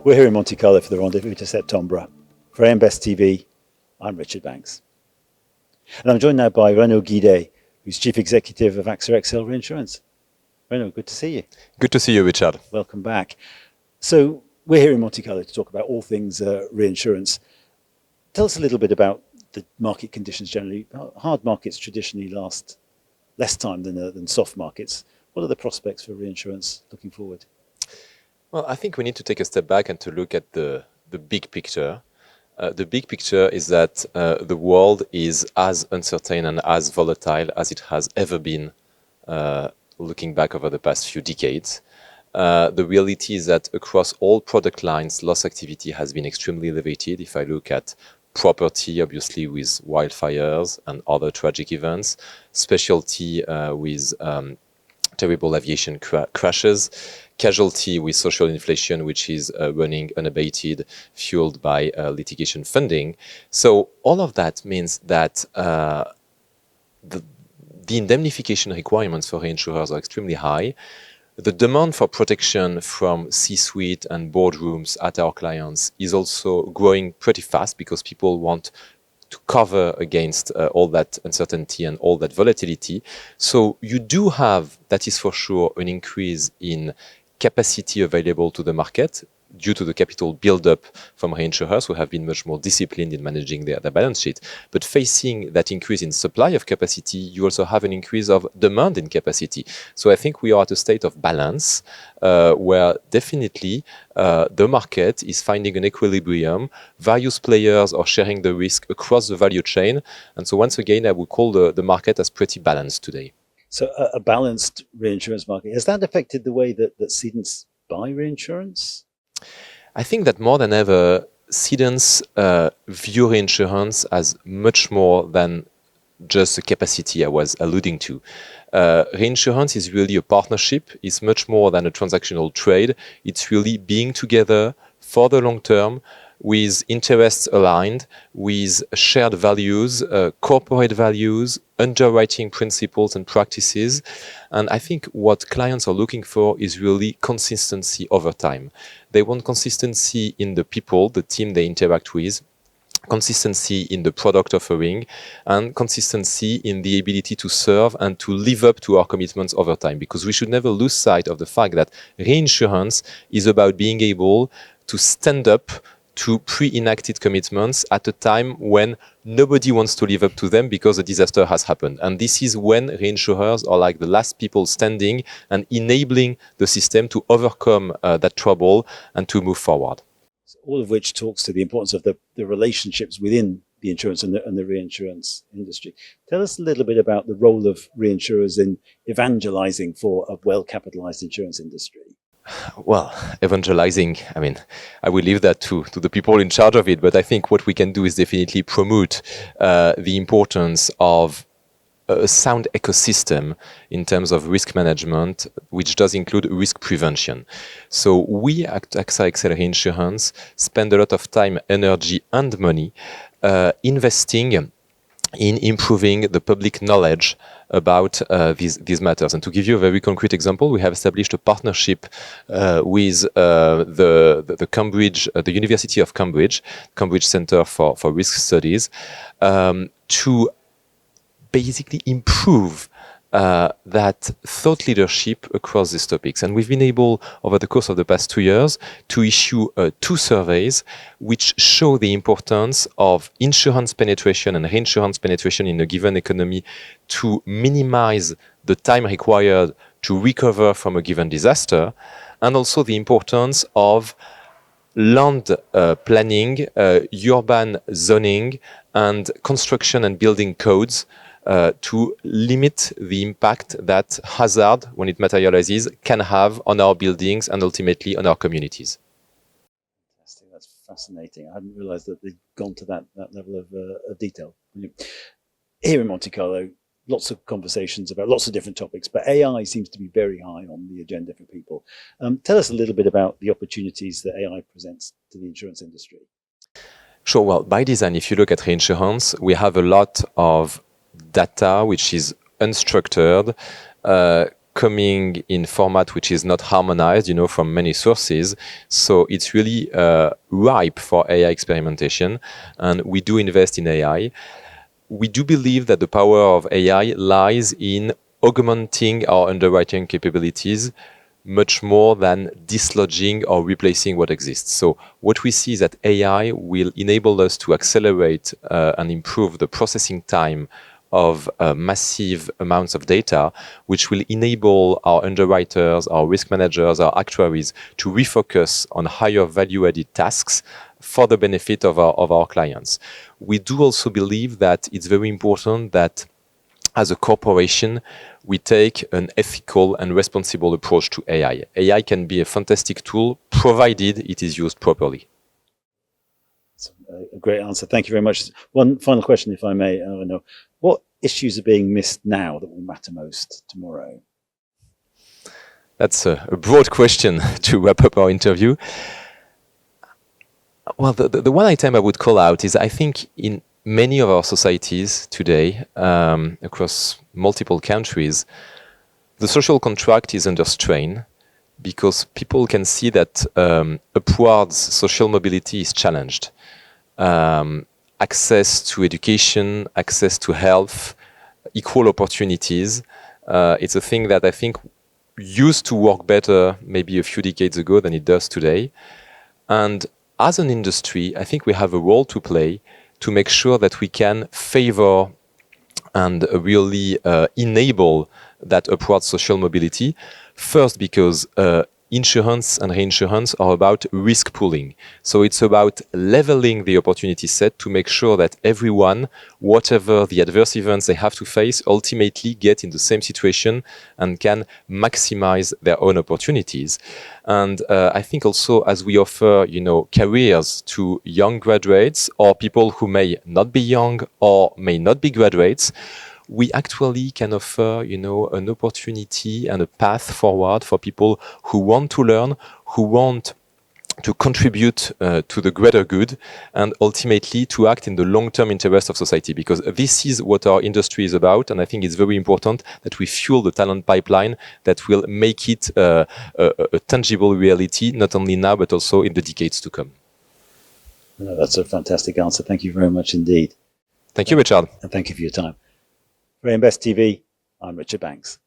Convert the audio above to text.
We're here in Monte Carlo for the Rendez-Vous de Septembre. For AM Best TV, I'm Richard Banks. And I'm joined now by Renaud Guidee, who's Chief Executive of Axa XL Reinsurance. Renaud, good to see you. Good to see you, Richard. Welcome back. So we're here in Monte Carlo to talk about all things reinsurance. Tell us a little bit about the market conditions generally. Hard markets traditionally last less time than soft markets. What are the prospects for reinsurance looking forward? Well, I think we need to take a step back and to look at the big picture. The big picture is that the world is as uncertain and as volatile as it has ever been looking back over the past few decades. The reality is that across all product lines, loss activity has been extremely elevated. If I look at property, obviously with wildfires and other tragic events, specialty with terrible aviation crashes, casualty with social inflation, which is running unabated, fueled by litigation funding. So all of that means that the indemnification requirements for reinsurers are extremely high. The demand for protection from C-suite and boardrooms at our clients is also growing pretty fast because people want to cover against all that uncertainty and all that volatility. So you do have, that is for sure, an increase in capacity available to the market due to the capital build-up from reinsurers who have been much more disciplined in managing their balance sheet. But facing that increase in supply of capacity, you also have an increase of demand in capacity. So I think we are at a state of balance where definitely the market is finding an equilibrium. Various players are sharing the risk across the value chain. And so once again, I would call the market as pretty balanced today. So a balanced reinsurance market, has that affected the way that cedents buy reinsurance? I think that more than ever, cedents view reinsurance as much more than just the capacity I was alluding to. Reinsurance is really a partnership. It's much more than a transactional trade. It's really being together for the long term with interests aligned, with shared values, corporate values, underwriting principles and practices. And I think what clients are looking for is really consistency over time. They want consistency in the people, the team they interact with, consistency in the product offering, and consistency in the ability to serve and to live up to our commitments over time. Because we should never lose sight of the fact that reinsurance is about being able to stand up to pre-enacted commitments at a time when nobody wants to live up to them because a disaster has happened. And this is when reinsurers are like the last people standing and enabling the system to overcome that trouble and to move forward. So all of which talks to the importance of the relationships within the insurance and the reinsurance industry. Tell us a little bit about the role of reinsurers in evangelizing for a well-capitalized insurance industry. Well, evangelizing, I mean, I will leave that to the people in charge of it, but I think what we can do is definitely promote the importance of a sound ecosystem in terms of risk management, which does include risk prevention. So we at Axa XL Reinsurance spend a lot of time, energy and money investing in improving the public knowledge about these matters. And to give you a very concrete example, we have established a partnership with the Cambridge, the University of Cambridge Center for Risk Studies, to basically improve that thought leadership across these topics. And we've been able, over the course of the past 2 years, to issue 2 surveys which show the importance of insurance penetration and reinsurance penetration in a given economy to minimize the time required to recover from a given disaster, and also the importance of land planning, urban zoning, and construction and building codes to limit the impact that hazard, when it materializes, can have on our buildings and ultimately on our communities. Fantastic. That's fascinating. I hadn't realized that they'd gone to that level of detail. Here in Monte Carlo, lots of conversations about lots of different topics, but AI seems to be very high on the agenda for people. Tell us a little bit about the opportunities that AI presents to the insurance industry. Sure. Well, by design, if you look at reinsurance, we have a lot of data which is unstructured, coming in format which is not harmonized, from many sources. So it's really ripe for AI experimentation, and we do invest in AI. We do believe that the power of AI lies in augmenting our underwriting capabilities much more than dislodging or replacing what exists. So what we see is that AI will enable us to accelerate and improve the processing time of massive amounts of data, which will enable our underwriters, our risk managers, our actuaries to refocus on higher value-added tasks for the benefit of our clients. We do also believe that it's very important that as a corporation, we take an ethical and responsible approach to AI. AI can be a fantastic tool, provided it is used properly. That's a great answer. Thank you very much. One final question, if I may, Renaud. What issues are being missed now that will matter most tomorrow? That's a broad question to wrap up our interview. Well, the one item I would call out is, I think, in many of our societies today, across multiple countries, the social contract is under strain because people can see that upwards social mobility is challenged. Access to education, access to health, equal opportunities. It's a thing that I think used to work better maybe a few decades ago than it does today. And as an industry, I think we have a role to play to make sure that we can favor and really enable that upward social mobility. First, because insurance and reinsurance are about risk pooling. So it's about leveling the opportunity set to make sure that everyone, whatever the adverse events they have to face, ultimately get in the same situation and can maximize their own opportunities. And I think also, as we offer, careers to young graduates or people who may not be young or may not be graduates, we actually can offer, an opportunity and a path forward for people who want to learn, who want to contribute to the greater good, and ultimately to act in the long-term interest of society. Because this is what our industry is about, and I think it's very important that we fuel the talent pipeline that will make it a tangible reality, not only now, but also in the decades to come. No, that's a fantastic answer. Thank you very much indeed. Thank you, Richard. And thank you for your time. For Invest TV, I'm Richard Banks.